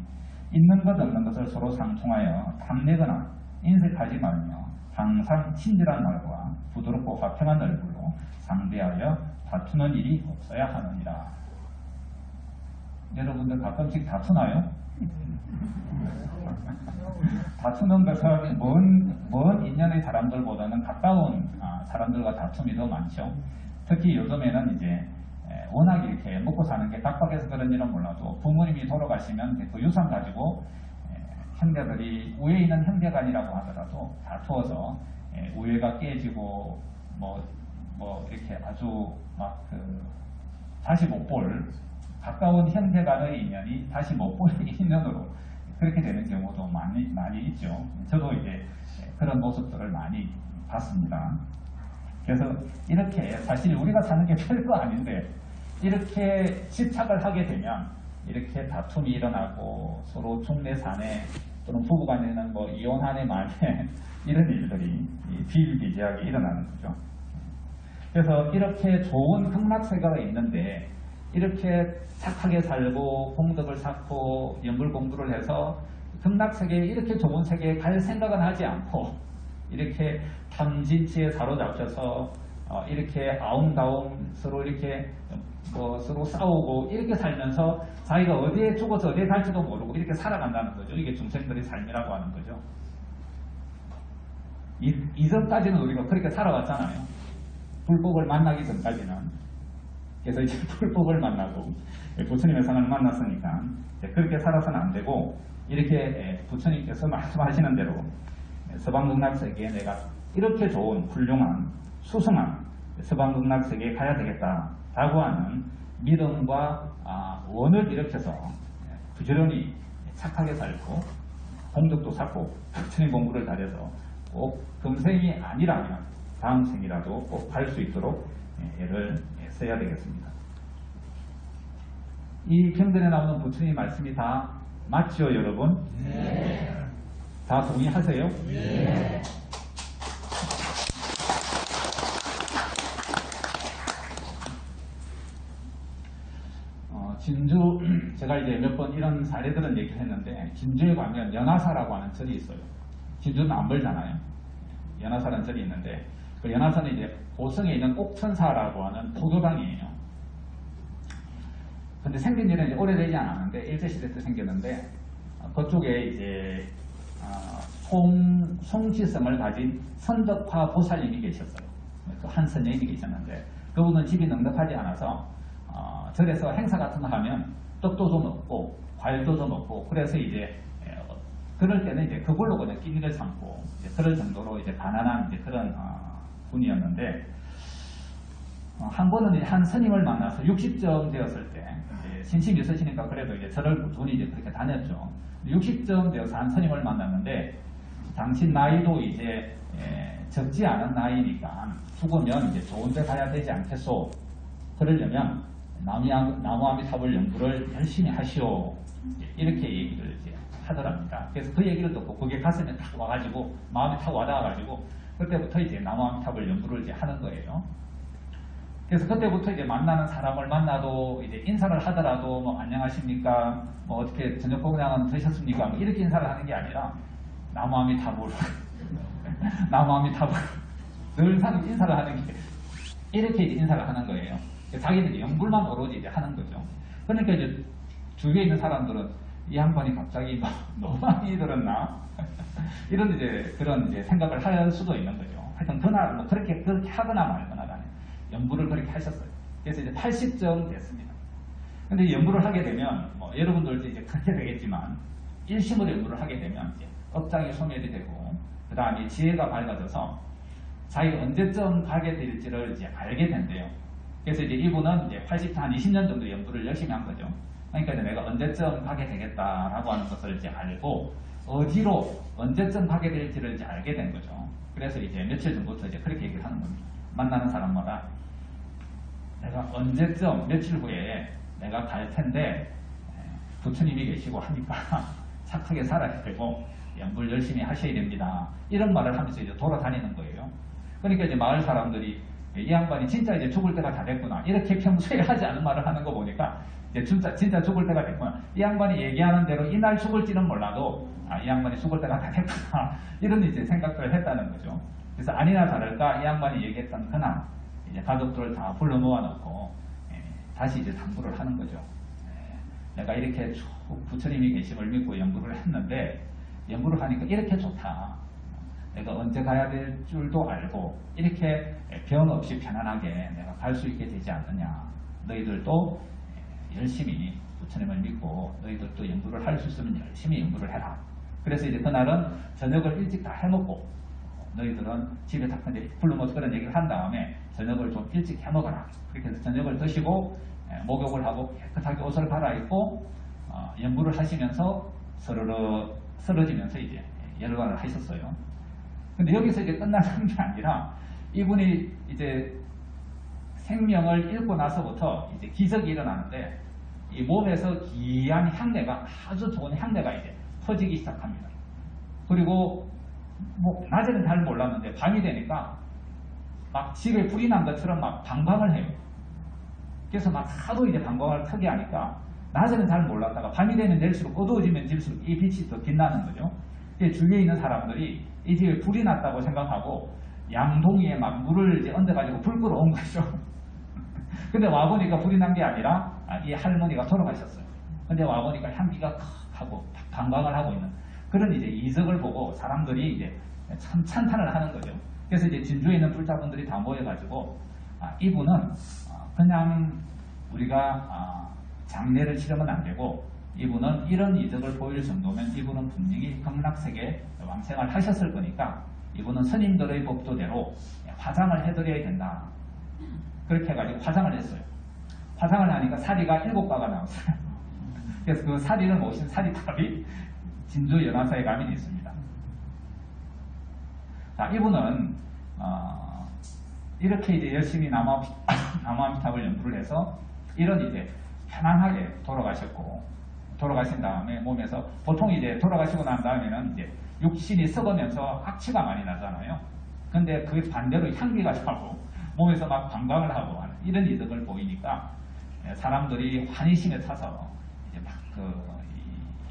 있는 것 없는 것을 서로 상충하여 탐내거나 인색하지 말며 항상 친절한 말과 부드럽고 화평한 얼굴로 상대하여 다투는 일이 없어야 하느니라. 여러분들 가끔씩 다투나요? 다투는 것은 먼 인연의 사람들보다는 가까운 사람들과 다툼이 더 많죠. 특히 요즘에는 이제 워낙 이렇게 먹고 사는 게 빡빡해서 그런지는 몰라도 부모님이 돌아가시면 그 유산 가지고 형제들이 우에 있는 형제간이라고 하더라도 다투어서 우애가 깨지고 뭐 이렇게 아주 막 다시 못 볼 가까운 형제간의 인연이 다시 못 볼 인연으로 그렇게 되는 경우도 많이 있죠. 저도 이제 그런 모습들을 많이 봤습니다. 그래서 이렇게 사실 우리가 사는 게 별거 아닌데 이렇게 집착을 하게 되면 이렇게 다툼이 일어나고 서로 중내산에 또는 부부간에는 뭐 이혼한에 만에 이런 일들이 비일비재하게 일어나는 거죠. 그래서 이렇게 좋은 극락세계가 있는데 이렇게 착하게 살고 공덕을 쌓고 연불공부를 해서 극락세계에 이렇게 좋은 세계에 갈 생각은 하지 않고 이렇게 탐진치에 사로잡혀서 이렇게 아웅다웅 서로 이렇게 서로 싸우고 이렇게 살면서 자기가 어디에 죽어서 어디에 갈지도 모르고 이렇게 살아간다는 거죠. 이게 중생들의 삶이라고 하는 거죠. 이전까지는 우리가 그렇게 살아왔잖아요. 불법을 만나기 전까지는. 그래서 이제 불법을 만나고 부처님의 상을 만났으니까 그렇게 살아서는 안 되고 이렇게 부처님께서 말씀하시는 대로 서방극락세계에 내가 이렇게 좋은 훌륭한 수승한 서방극락세계에 가야 되겠다라고 하는 믿음과 원을 일으켜서 부지런히 착하게 살고 공덕도 쌓고 부처님 공부를 다려서 꼭 금생이 아니라면 다음 생이라도 꼭 갈 수 있도록 애를 써야 되겠습니다. 이 경전에 나오는 부처님 말씀이 다 맞죠, 여러분? 네. 다 동의하세요? 네. 진주, 제가 이제 몇 번 이런 사례들은 얘기했는데, 진주에 가면 연화사라고 하는 절이 있어요. 진주는 안 멀잖아요. 연화사라는 절이 있는데, 그 연화사는 이제 고성에 있는 옥천사라고 하는 포교당이에요. 근데 생긴 지는 이제 오래되지 않았는데, 일제시대 때 생겼는데, 그쪽에 이제, 송지성을 가진 선덕화 보살님이 계셨어요. 그 한 선녀님이 계셨는데, 그분은 집이 넉넉하지 않아서, 절에서 행사 같은 거 하면 떡도 좀 먹고, 과일도 좀 먹고, 그래서 이제, 그럴 때는 이제 그걸로 그냥 끼니를 삼고, 이제 그럴 정도로 이제 가난한 이제 그런, 분이었는데, 한 번은 이제 한 스님을 만나서 60점 되었을 때, 신심이 있으시니까 그래도 이제 절을 꾸준히 이제 그렇게 다녔죠. 60점 되어서 한 스님을 만났는데, 당신 나이도 이제 적지 않은 나이니까 죽으면 이제 좋은 데 가야 되지 않겠소. 그러려면 나무아미타불 연구를 열심히 하시오. 이렇게 얘기를 이제 하더랍니다. 그래서 그 얘기를 듣고 거기에 가슴에 딱 와가지고 마음이 탁 와닿아가지고 그때부터 이제 나무아미타불 연구를 이제 하는 거예요. 그래서 그때부터 이제 만나는 사람을 만나도 이제 인사를 하더라도 뭐 안녕하십니까, 뭐 어떻게 저녁 공양은 드셨습니까, 뭐 이렇게 인사를 하는 게 아니라 나무아미타불 나무아미타불 늘 인사를 하는 게 이렇게 인사를 하는 거예요. 자기는 연불만 오로지 이제 하는 거죠. 그러니까 이제 주위에 있는 사람들은 이 양반이 갑자기 너무 많이 들었나 이런 이제 그런 이제 생각을 할 수도 있는 거죠. 하여튼 그날 뭐 그렇게 하거나 말거나 간에 연불을 그렇게 하셨어요. 그래서 이제 80점 됐습니다. 근데 연불을 하게 되면 뭐 여러분들도 이제 그렇게 되겠지만 일심으로 연불을 하게 되면 이제 업장이 소멸이 되고 그 다음에 지혜가 밝아져서 자기가 언제쯤 가게 될지를 이제 알게 된대요. 그래서 이제 이분은 이제 80한 20년 정도 연구를 열심히 한 거죠. 그러니까 이제 내가 언제쯤 가게 되겠다라고 하는 것을 이제 알고 어디로 언제쯤 가게 될지를 이제 알게 된 거죠. 그래서 이제 며칠 전부터 이제 그렇게 얘기를 하는 겁니다. 만나는 사람마다 내가 언제쯤 며칠 후에 내가 갈 텐데 부처님이 계시고 하니까 착하게 살아야 되고 연불 열심히 하셔야 됩니다. 이런 말을 하면서 이제 돌아다니는 거예요. 그러니까 이제 마을 사람들이 이 양반이 진짜 이제 죽을 때가 다 됐구나. 이렇게 평소에 하지 않은 말을 하는 거 보니까 이제 진짜 죽을 때가 됐구나. 이 양반이 얘기하는 대로 이날 죽을지는 몰라도 이 양반이 죽을 때가 다 됐구나. 이런 이제 생각들을 했다는 거죠. 그래서 아니나 다를까 이 양반이 얘기했던 그날 이제 가족들을 다 불러 모아놓고 다시 이제 당부를 하는 거죠. 내가 이렇게 부처님이 계심을 믿고 연구를 했는데 연구를 하니까 이렇게 좋다. 내가 언제 가야 될 줄도 알고 이렇게 병 없이 편안하게 내가 갈 수 있게 되지 않느냐. 너희들도 열심히 부처님을 믿고 너희들도 연구를 할 수 있으면 열심히 연구를 해라. 그래서 이제 그날은 저녁을 일찍 다 해먹고 너희들은 집에 다 불러모아서 그런 얘기를 한 다음에 저녁을 좀 일찍 해먹어라. 그렇게 해서 저녁을 드시고 목욕을 하고 깨끗하게 옷을 갈아입고 연구를 하시면서 서로 쓰러지면서 이제 열반을 하셨어요. 근데 여기서 이제 끝나는 게 아니라 이분이 이제 생명을 잃고 나서부터 이제 기적이 일어나는데 이 몸에서 귀한 향내가 아주 좋은 향내가 이제 퍼지기 시작합니다. 그리고 뭐 낮에는 잘 몰랐는데 밤이 되니까 막 집에 불이 난 것처럼 막 방광을 해요. 그래서 막 하도 이제 방광을 크게 하니까 낮에는 잘 몰랐다가 밤이 되면 될수록 어두워지면 질수록 이 빛이 더 빛나는 거죠. 주위에 있는 사람들이 이 집에 불이 났다고 생각하고 양동이에 막 물을 이제 얹어가지고 불 끌어온 거죠. 근데 와보니까 불이 난 게 아니라 이 할머니가 돌아가셨어요. 근데 와보니까 향기가 탁 하고 방광을 하고 있는 그런 이제 이적을 보고 사람들이 이제 참 찬탄을 하는 거죠. 그래서 이제 진주에 있는 불자분들이 다 모여가지고 이분은 그냥 우리가 장례를 치르면 안 되고 이분은 이런 이적을 보일 정도면 이분은 분명히 극락세계 왕생을 하셨을 거니까 이분은 스님들의 법도대로 화장을 해드려야 된다. 그렇게 해가지고 화장을 했어요. 화장을 하니까 사리가 7가가 나왔어요. 그래서 그 사리를 모신 사리탑이 진주 연화사에 가면 있습니다. 자, 이분은 이렇게 이제 열심히 나무아미탑을 연구를 해서 이런 이제 편안하게 돌아가셨고 돌아가신 다음에 몸에서 보통 이제 돌아가시고 난 다음에는 이제 육신이 썩으면서 악취가 많이 나잖아요. 근데 그 반대로 향기가 나고 몸에서 막 방광을 하고 하는 이런 이득을 보이니까 사람들이 환희심에 차서 이제 막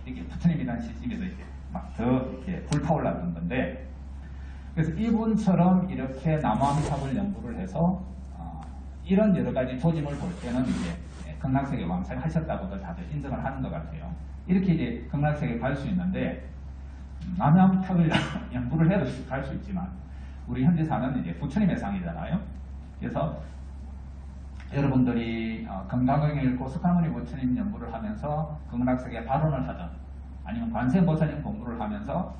이렇게 부처님이라는 시집에서 이제 막 더 이렇게 불타올랐던 건데 그래서 이분처럼 이렇게 나무아미탑을 연구를 해서 이런 여러 가지 조짐을 볼 때는 이제 극락세계 왕생을 하셨다고들 다들 인정을 하는 것 같아요. 이렇게 이제 극락세계 갈 수 있는데 나무아미탑을 연구를 해도 갈 수 있지만 우리 현지사는 이제 부처님의 상이잖아요. 그래서 여러분들이 건강경을 읽고 석가모니 부처님 연구를 하면서 극락세계 발언을 하든 아니면 관세음보살님 공부를 하면서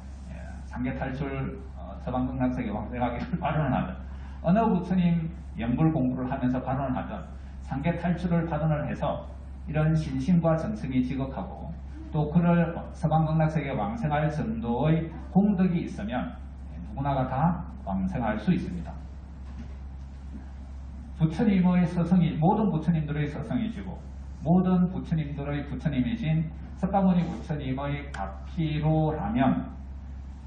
상계탈출 서방극락세계 왕생하기를 발언을 하든 어느 부처님 연불 공부를 하면서 발언을 하든 상계탈출을 발언을 해서 이런 신심과 정성이 지극하고 또 그를 서방극락세계 왕생할 정도의 공덕이 있으면 누구나가 다 왕생할 수 있습니다. 부처님의 서성이 모든 부처님들의 서성이시고 모든 부처님들의 부처님이신 석가모니 부처님의 가피로라면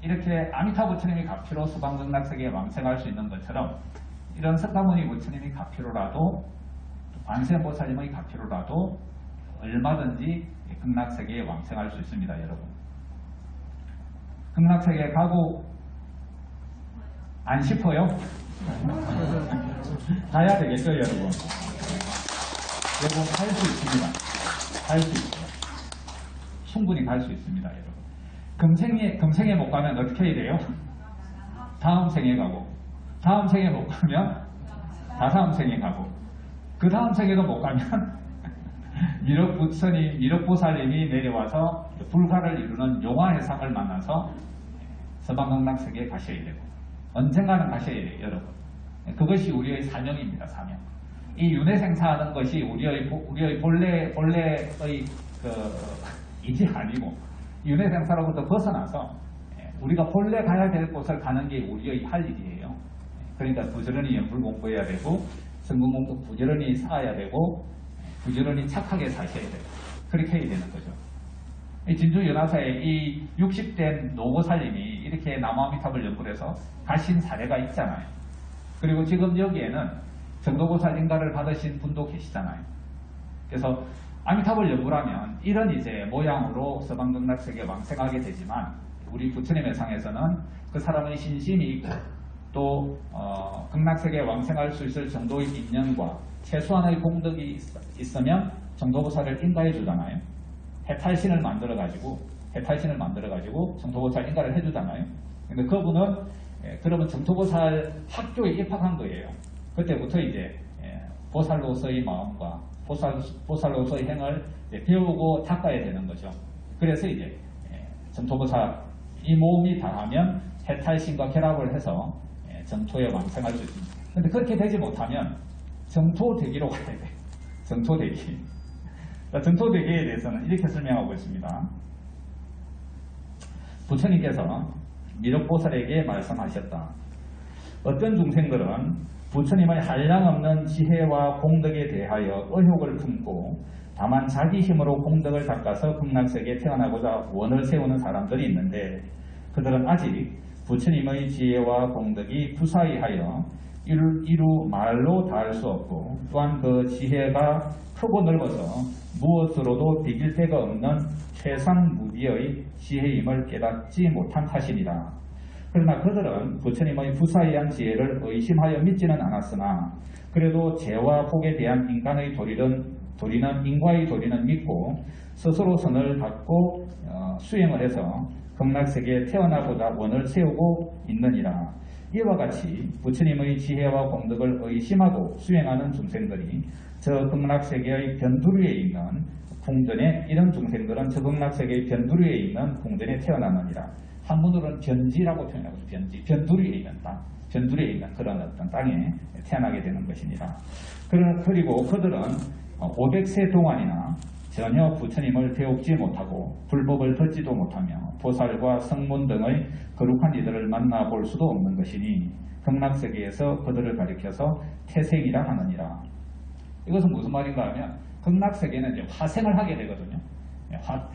이렇게 아미타 부처님이 가피로 서방극락세계에 왕생할 수 있는 것처럼 이런 석가모니 부처님이 가피로라도 관세음보살님의 가피로라도 얼마든지 극락세계에 왕생할 수 있습니다. 여러분 극락세계에 가고 안 싶어요? 가야 되겠죠, 여러분? 여러분, 갈 수 있습니다. 갈 수 있어요. 충분히 갈 수 있습니다, 여러분. 금생에 못 가면 어떻게 해야 돼요? 다음 생에 가고, 다음 생에 못 가면 다다음 생에 가고, 그 다음 생에도 못 가면 미륵부처님, 미륵보살님이 내려와서 불가를 이루는 용화해상을 만나서 서방극락세계에 가셔야 되고, 언젠가는 가셔야 돼요, 여러분. 그것이 우리의 사명입니다, 사명. 이 윤회생사하는 것이 우리의 본래의 이지 아니고, 윤회생사로부터 벗어나서 우리가 본래 가야 될 곳을 가는 게 우리의 할 일이에요. 그러니까 부지런히 연불 공부해야 되고 성공공도 부지런히 쌓아야 되고 부지런히 착하게 사셔야 돼요. 그렇게 해야 되는 거죠. 진주 연화사에 이 60대 노고살님이 이렇게 나무아미탑을 연불해서 가신 사례가 있잖아요. 그리고 지금 여기에는 정도고살인가를 받으신 분도 계시잖아요. 그래서 아미탑을 연불하면 이런 이제 모양으로 서방극락세계 왕생하게 되지만 우리 부처님의 상에서는 그 사람의 신심이 있고 또 극락세계에 왕생할 수 있을 정도의 인연과 최소한의 공덕이 있으면 정도보살을 인가해 주잖아요. 해탈신을 만들어 가지고 정도보살 인가를 해주잖아요. 근데 그분은 그러면 정도보살 학교에 입학한 거예요. 그때부터 이제 보살로서의 마음과 보살로서의 행을 배우고 닦아야 되는 거죠. 그래서 이제 정토보살 이 모험이 다하면 해탈신과 결합을 해서 정토에 왕생할 수 있습니다. 근데 그렇게 되지 못하면 정토대기로 가야 돼. 정토대기. 정토대기에 대해서는 이렇게 설명하고 있습니다. 부처님께서 미륵보살에게 말씀하셨다. 어떤 중생들은 부처님의 한량없는 지혜와 공덕에 대하여 의혹을 품고 다만 자기 힘으로 공덕을 닦아서 극락세계에 태어나고자 원을 세우는 사람들이 있는데 그들은 아직 부처님의 지혜와 공덕이 부사이하여 이루 말로 다할 수 없고 또한 그 지혜가 크고 넓어서 무엇으로도 비길 데가 없는 최상무비의 지혜임을 깨닫지 못한 탓이니라. 그러나 그들은 부처님의 부사이한 지혜를 의심하여 믿지는 않았으나 그래도 죄와 복에 대한 인간의 인과의 도리는 믿고 스스로 선을 닦고 수행을 해서 극락세계에 태어나고자 원을 세우고 있느니라. 이와 같이 부처님의 지혜와 공덕을 의심하고 수행하는 중생들이 저 극락세계의 변두리에 있는 궁전에 이런 중생들은 저 극락세계의 변두리에 있는 궁전에 태어나느니라. 한문으로는 변지라고 표현하고 있죠. 변두리에 있는 땅, 변두리에 있는 그런 어떤 땅에 태어나게 되는 것이니라. 그리고 그들은 500세 동안이나 전혀 부처님을 배우지 못하고 불법을 듣지도 못하며 보살과 성문 등의 거룩한 이들을 만나볼 수도 없는 것이니 극락세계에서 그들을 가리켜서 태생이라 하느니라. 이것은 무슨 말인가 하면 극락세계는 이제 화생을 하게 되거든요.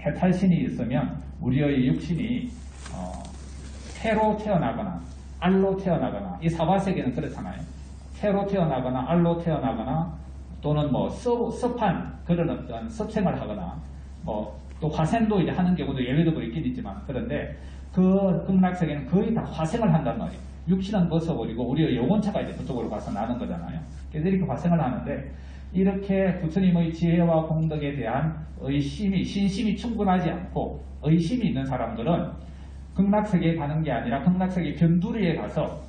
해탈신이 있으면 우리의 육신이 태로 태어나거나 알로 태어나거나 이 사바세계는 그렇잖아요. 태로 태어나거나 알로 태어나거나 또는 뭐 습한 그런 어떤 습생을 하거나 또 화생도 이제 하는 경우도 예외도 있긴 있지만 그런데 그 극락세계는 거의 다 화생을 한단 말이에요. 육신은 벗어버리고 우리의 영혼차가 이제 그쪽으로 가서 나는 거잖아요. 그래서 이렇게 화생을 하는데 이렇게 부처님의 지혜와 공덕에 대한 신심이 충분하지 않고 의심이 있는 사람들은 극락세계에 가는 게 아니라 극락세계 변두리에 가서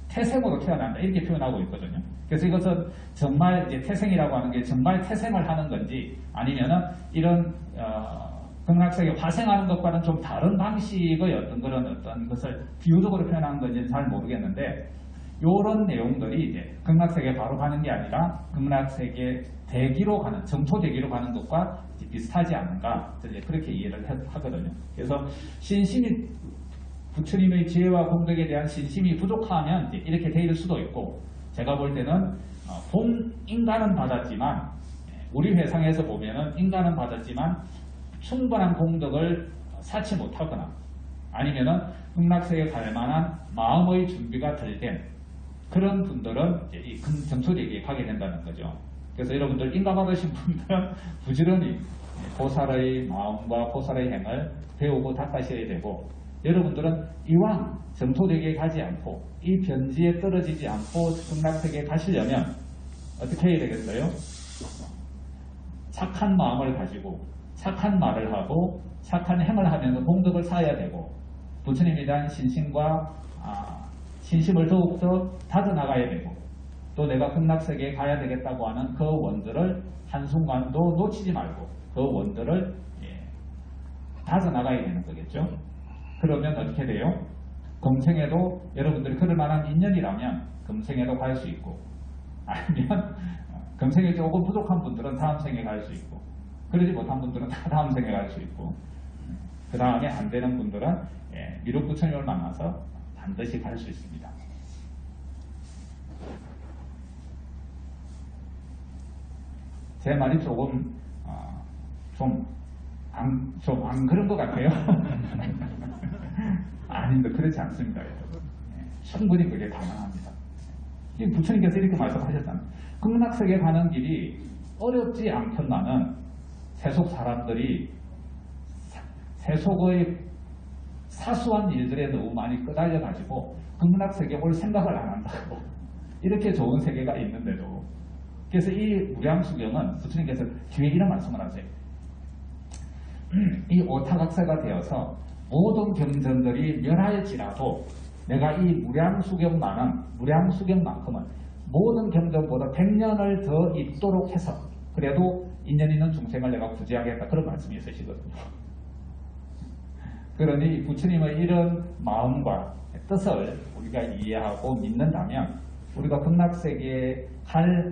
태생으로 태어난다 이렇게 표현하고 있거든요. 그래서 이것은 정말 이제 태생이라고 하는 게 정말 태생을 하는 건지 아니면은 이런 극락세계 화생하는 것과는 좀 다른 방식의 어떤 것을 비유적으로 표현하는 건지는 잘 모르겠는데 이런 내용들이 이제 극락세계 바로 가는 게 아니라 극락세계 대기로 가는 정토대기로 가는 것과 비슷하지 않은가 이제 그렇게 이해를 하거든요. 그래서 신심이 부처님의 지혜와 공덕에 대한 신심이 부족하면 이렇게 되일 수도 있고 제가 볼 때는 인간은 받았지만 우리 회상에서 보면은 인간은 받았지만 충분한 공덕을 쌓지 못하거나 아니면은 극락세계에 갈 만한 마음의 준비가 덜 된 그런 분들은 이제 이 정토대기에 가게 된다는 거죠. 그래서 여러분들 인가 받으신 분들은 부지런히 보살의 마음과 보살의 행을 배우고 닦아셔야 되고 여러분들은 이왕 정토대기에 가지 않고 이 변지에 떨어지지 않고 극락세계에 가시려면 어떻게 해야 되겠어요? 착한 마음을 가지고 착한 말을 하고 착한 행을 하면서 공덕을 쌓아야 되고 부처님에 대한 신심을 더욱더 다져나가야 되고 또 내가 극락세계에 가야 되겠다고 하는 그 원들을 한순간도 놓치지 말고 그 원들을 다져나가야 되는 거겠죠. 그러면 어떻게 돼요? 금생에도 여러분들이 그럴 만한 인연이라면 금생에도 갈 수 있고 아니면 금생에 조금 부족한 분들은 다음 생에 갈 수 있고 그러지 못한 분들은 다음 생에 갈 수 있고 그 다음에 안 되는 분들은 미륵부처님을 만나서 반드시 갈 수 있습니다. 제 말이 조금 좀 안 그런 것 같아요. 아닙니다. 그렇지 않습니다. 여러분. 충분히 그게 가능합니다. 지금 부처님께서 이렇게 말씀하셨잖아요. 극락세계 가는 길이 어렵지 않건만은 세속 사람들이 세속의 사소한 일들에 너무 많이 끄달려가지고 극락세계 올 생각을 안 한다고. 이렇게 좋은 세계가 있는데도. 그래서 이 무량수경은 부처님께서 뒤에 이런 말씀을 하세요. 이 오타각세가 되어서 모든 경전들이 멸할지라도 내가 이 무량수경만큼은 모든 경전보다 100년을 더 있도록 해서 그래도 인연 있는 중생을 내가 구제하겠다. 그런 말씀이 있으시거든요. 그러니 부처님의 이런 마음과 뜻을 우리가 이해하고 믿는다면 우리가 극락세계에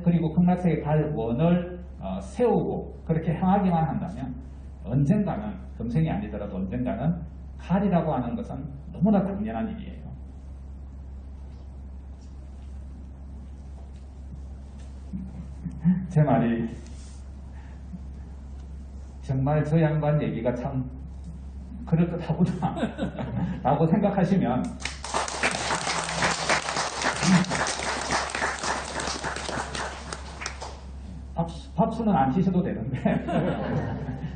그리고 극락세계에 갈 원을 세우고 그렇게 향하기만 한다면 언젠가는 금생이 아니더라도 언젠가는 갈이라고 하는 것은 너무나 당연한 일이에요. 제 말이 정말 저 양반 얘기가 참 그럴듯하구나 라고 생각하시면 박수는 안 치셔도 되는데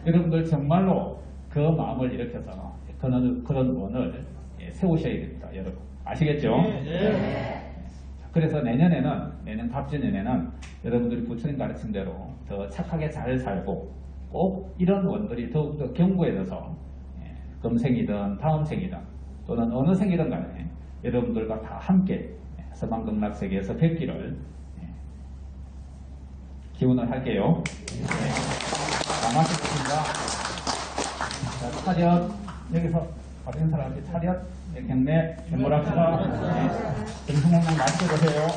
여러분들 정말로 그 마음을 일으켜서 그런 원을 세우셔야 됩니다. 여러분 아시겠죠? 그래서 내년 갑진년에는 여러분들이 부처님 가르친 대로 더 착하게 잘 살고 꼭 이런 원들이 더욱더 견고해져서 금생이든 다음 생이든 또는 어느 생이든 간에 여러분들과 다 함께 서방극락세계에서 뵙기를 기원을 할게요. 남아있습니다. 차렷, 여기서 받은 사람한테 차렷, 경례, 경모랍시다. 정승홍님 맛있게 드세요.